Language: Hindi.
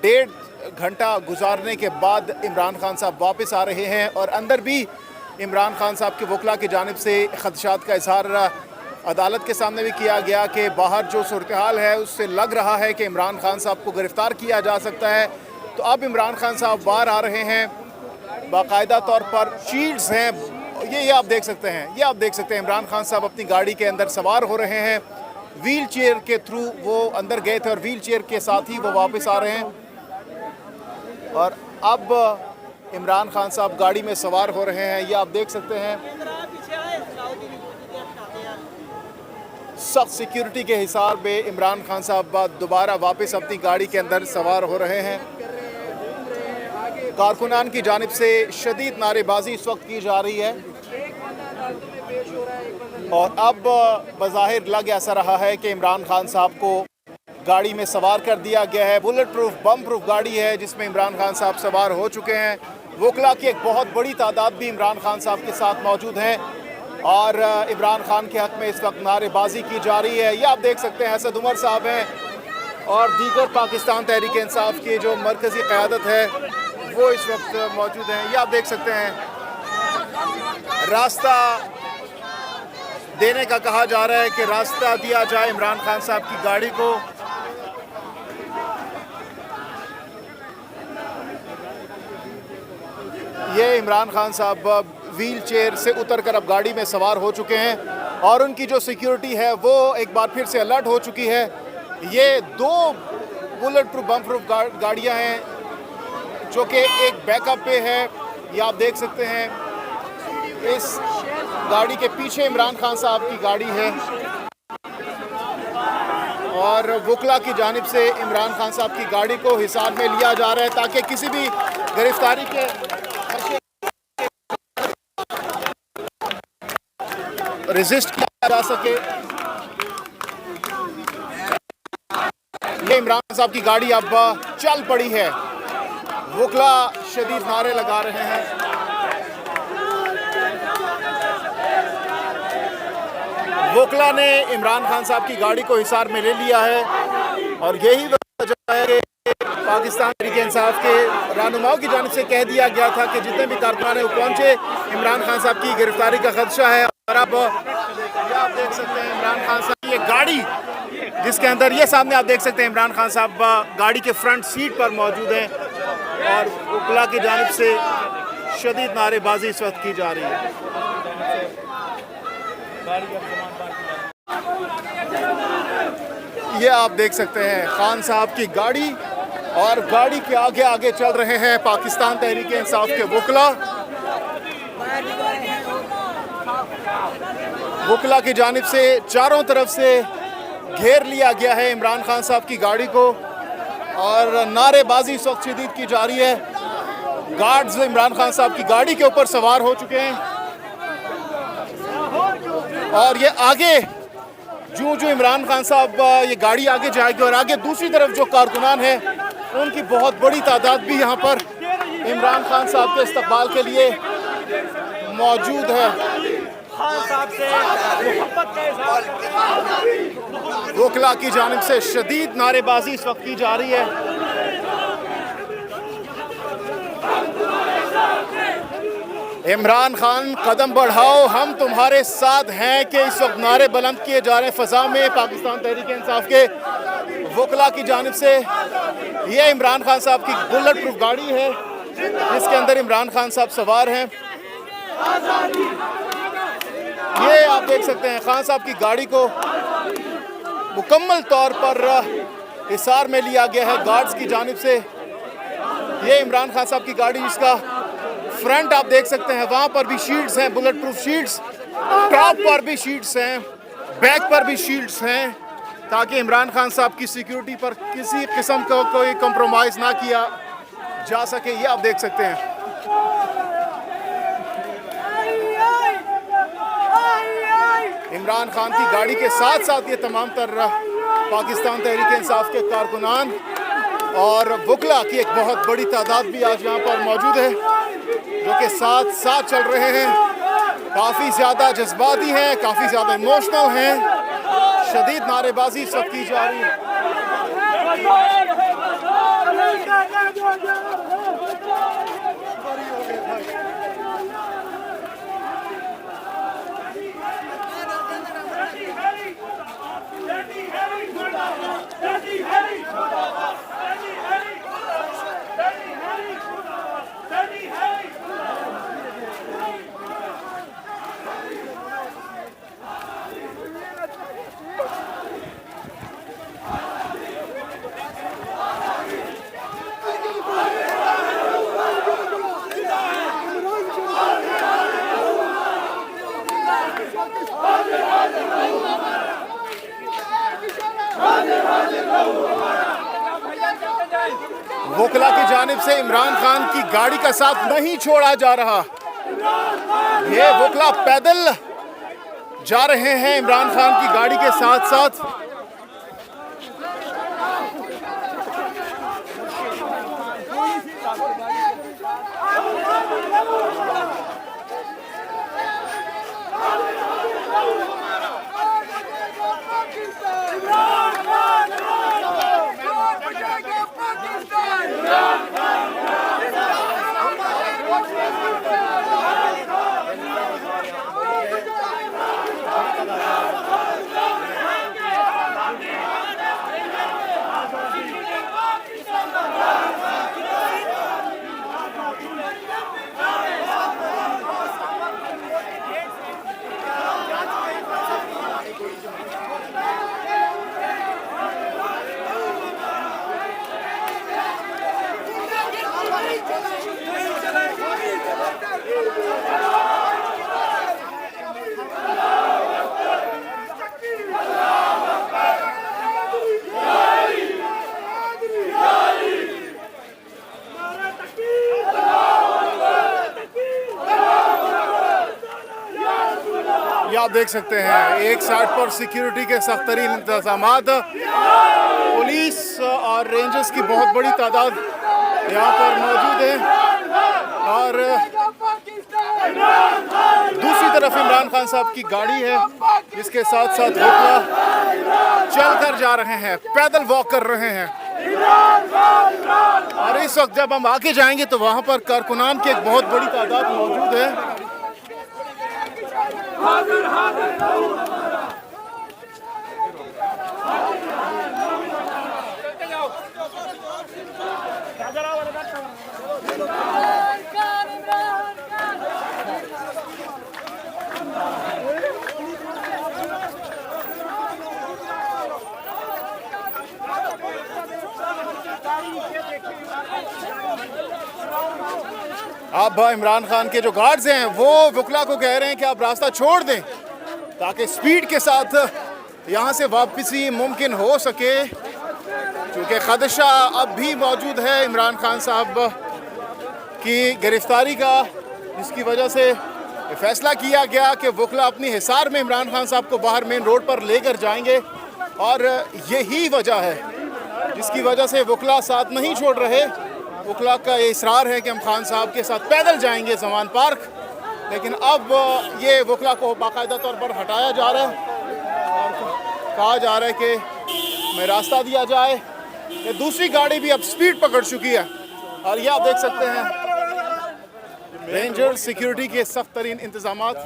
1.5 घंटा गुजारने के बाद इमरान खान साहब वापस आ रहे हैं और अंदर भी इमरान खान साहब के वकला की जानिब से खदशात का इजहार अदालत के सामने भी किया गया कि बाहर जो सूरत हाल है उससे लग रहा है कि इमरान खान साहब को गिरफ़्तार किया जा सकता है। तो अब इमरान खान साहब बाहर आ रहे हैं, बाकायदा तौर पर शील्ड्स हैं, ये आप देख सकते हैं, ये आप देख सकते हैं इमरान खान साहब अपनी गाड़ी के अंदर सवार हो रहे हैं। व्हील चेयर के थ्रू वो अंदर गए थे और व्हील चेयर के साथ ही वो वापस आ रहे हैं और अब इमरान खान साहब गाड़ी में सवार हो रहे हैं। ये आप देख सकते हैं सख्त सिक्योरिटी के हिसाब में इमरान खान साहब दोबारा वापस अपनी गाड़ी के अंदर सवार हो रहे हैं। कारकुनान की जानिब से शदीद नारेबाजी इस वक्त की जा रही है और अब बज़ाहिर लग ऐसा रहा है कि इमरान खान साहब को गाड़ी में सवार कर दिया गया है। बुलेट प्रूफ बम प्रूफ गाड़ी है जिसमें इमरान खान साहब सवार हो चुके हैं। वकला की एक बहुत बड़ी तादाद भी इमरान खान साहब के साथ मौजूद हैं और इमरान खान के हक़ में इस वक्त नारेबाजी की जा रही है। ये आप देख सकते हैं असद उमर साहब हैं और दीगर पाकिस्तान तहरीक इंसाफ की जो मरकज़ी क़यादत है वो इस वक्त मौजूद हैं। ये आप देख सकते हैं रास्ता देने का कहा जा रहा है कि रास्ता दिया जाए इमरान खान साहब की गाड़ी को। ये इमरान खान साहब व्हील चेयर से उतरकर अब गाड़ी में सवार हो चुके हैं और उनकी जो सिक्योरिटी है वो एक बार फिर से अलर्ट हो चुकी है। ये 2 बुलेट प्रूफ बम प्रूफ गाड़ियाँ हैं जो कि एक बैकअप पे है। ये आप देख सकते हैं इस गाड़ी के पीछे इमरान खान साहब की गाड़ी है और वकला की जानिब से इमरान खान साहब की गाड़ी को हिसार में लिया जा रहा है ताकि किसी भी गिरफ्तारी के रेजिस्ट किया जा सके। ये इमरान साहब की गाड़ी अब चल पड़ी है, वकला शदीद नारे लगा रहे हैं। वकला ने इमरान खान साहब की गाड़ी को हिसार में ले लिया है और यही वजह है कि पाकिस्तान तहरीक इंसाफ के रहनुमाओं की जानिब से कह दिया गया था कि जितने भी कारकुनान वो पहुंचे, इमरान खान साहब की गिरफ्तारी का खदशा है। और अब आप देख सकते हैं इमरान खान साहब की ये गाड़ी जिसके अंदर ये सामने आप देख सकते हैं इमरान खान साहब गाड़ी के फ्रंट सीट पर मौजूद हैं और वकला की जानिब से शदीद नारेबाजी इस वक्त की जा रही है। ये आप देख सकते हैं खान साहब की गाड़ी और गाड़ी के आगे आगे चल रहे हैं पाकिस्तान तहरीक इंसाफ के वकला। वकला की जानिब से चारों तरफ से घेर लिया गया है इमरान खान साहब की गाड़ी को और नारेबाजी इस वक्त शदीद की जा रही है। गार्ड्स इमरान खान साहब की गाड़ी के ऊपर सवार हो चुके हैं और ये आगे जो इमरान खान साहब ये गाड़ी आगे जाएगी और आगे दूसरी तरफ जो कारकुनान है उनकी बहुत बड़ी तादाद भी यहाँ पर इमरान खान साहब के इस्तकबाल के लिए मौजूद है। वकला की जानिब से शदीद नारेबाजी इस वक्त की जा रही है। इमरान खान कदम बढ़ाओ, हम तुम्हारे साथ हैं कि इस वक्त नारे बुलंद किए जा रहे हैं फ़ज़ा में पाकिस्तान तहरीक इंसाफ के वकला की जानिब से। ये इमरान खान साहब की बुलेट प्रूफ गाड़ी है जिसके अंदर इमरान खान साहब सवार हैं। ये आप देख सकते हैं खान साहब की गाड़ी को मुकम्मल तौर पर हिसार में लिया गया है गार्ड्स की जानिब से। ये इमरान खान साहब की गाड़ी जिसका फ्रंट आप देख सकते हैं वहाँ पर भी शील्ड्स हैं, बुलेट प्रूफ शील्ड्स, टॉप पर भी शील्ड्स हैं, बैक पर भी शील्ड्स हैं ताकि इमरान खान साहब की सिक्योरिटी पर किसी किस्म का कोई कंप्रोमाइज़ ना किया जा सके। ये आप देख सकते हैं इमरान खान की गाड़ी के साथ साथ ये तमाम तर पाकिस्तान तहरीक इंसाफ के कारकुनान और वकला की एक बहुत बड़ी तादाद भी आज यहाँ पर मौजूद है जो कि साथ साथ चल रहे हैं। काफ़ी ज़्यादा जज्बाती हैं, काफ़ी ज़्यादा इमोशनल हैं, शदीद नारेबाजी सब की जा रही है। वोकला की जानिब से इमरान खान की गाड़ी का साथ नहीं छोड़ा जा रहा। ये वोकला पैदल जा रहे हैं इमरान खान की गाड़ी के साथ साथ। ये आप देख सकते हैं एक साइड पर सिक्योरिटी के सख्त तरीन इंतजामात, पुलिस और रेंजर्स की बहुत बड़ी तादाद यहाँ पर मौजूद है और दूसरी तरफ इमरान खान साहब की गाड़ी है जिसके साथ साथ वोकला चल कर जा रहे हैं, पैदल वॉक कर रहे हैं। और इस वक्त जब हम आगे जाएंगे तो वहाँ पर कारकुनान की एक बहुत बड़ी तादाद मौजूद है। अब इमरान खान के जो गार्ड्स हैं वो वोकला को कह रहे हैं कि आप रास्ता छोड़ दें ताकि स्पीड के साथ यहाँ से वापसी मुमकिन हो सके, क्योंकि खदशा अब भी मौजूद है इमरान खान साहब की गिरफ्तारी का, जिसकी वजह से फैसला किया गया कि वोकला अपनी हिसार में इमरान खान साहब को बाहर मेन रोड पर लेकर जाएंगे। और यही वजह है जिसकी वजह से वोकला साथ नहीं छोड़ रहे। वोकला का ये इसरार है कि हम खान साहब के साथ पैदल जाएंगे जमान पार्क, लेकिन अब ये वोकला को बाकायदा तौर पर हटाया जा रहा है और कहा जा रहा है कि मैं रास्ता दिया जाए। ये दूसरी गाड़ी भी अब स्पीड पकड़ चुकी है और ये आप देख सकते हैं रेंजर सिक्योरिटी के सख्त तरीन इंतजामात।